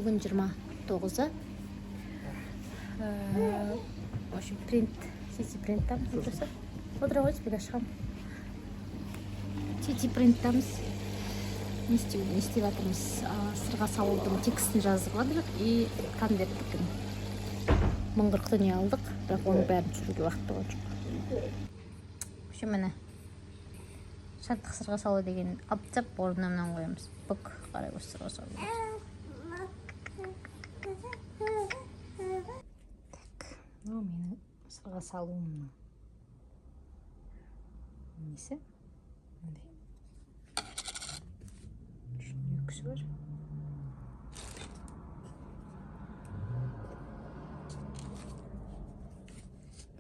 Бүгін 29-ы. В общем, принт, Сити принттамыз отырса. Отыра қойыз, бір ашқам. Сити принттамыз. Не істеп жатырмыз. Сырға салудың текстін жазып жатырмық и конверттің мыңғырықты не алдық, бірақ оның бәрін түсіруге уақыт болған жоқ. Şu міне шаттық сырға салу деген аптап орнынан қоямыз. Бұк қарай сырға салу. Так, мынау менің сырға салуымның несі? Мындай. Үкісі бар.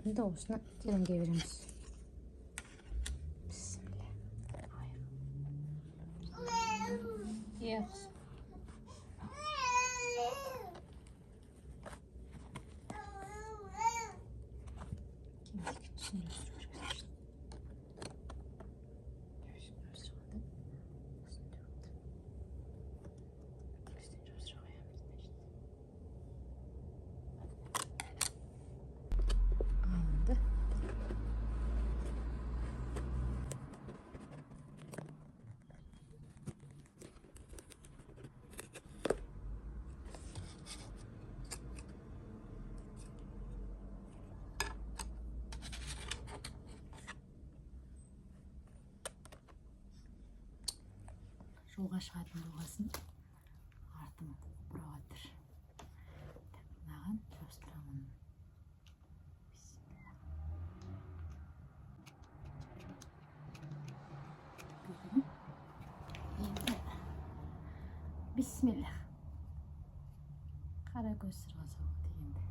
Енді осыны тереңге береміз. Yes. Жолға шығатын болғасын артым бұрап жатыр. Мынаған жабыстырамын. Енді бисмиллах. Қара көз сырға салуды енді.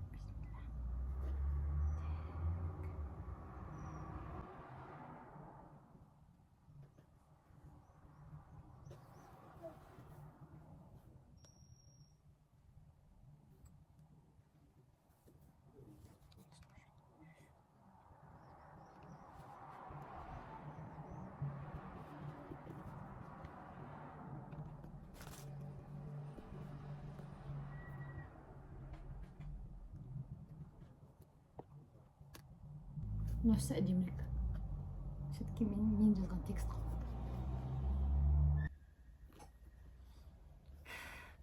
Нөсі әдемілік. Все-таки мен жазған текст.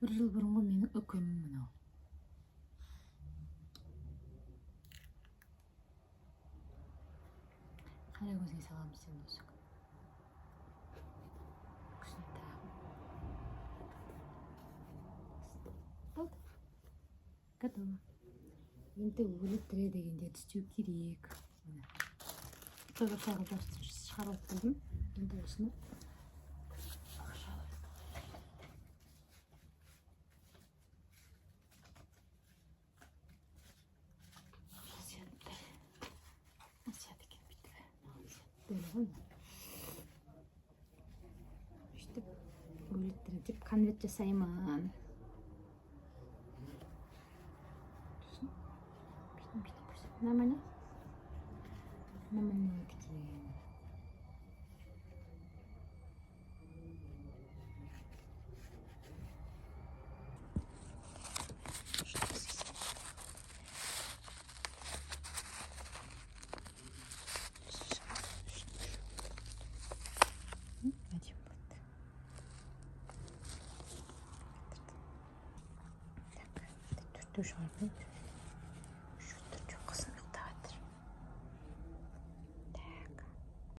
Бір жыл бұрынғы менің өкемім мынау. Қара көзге саламыз сен осы. Күшін тағым. Болды. Готово. Енді өлі тірі дегендерді істеу керек. Тоғыршағы шығарып қойдым. Енді осыны Асият екен бүйтіп. Өйстіп өлеттірі деп конверт жасаймын. Нормально? Нормально кетейін. Әдем болды. Так, төртеу шығардым.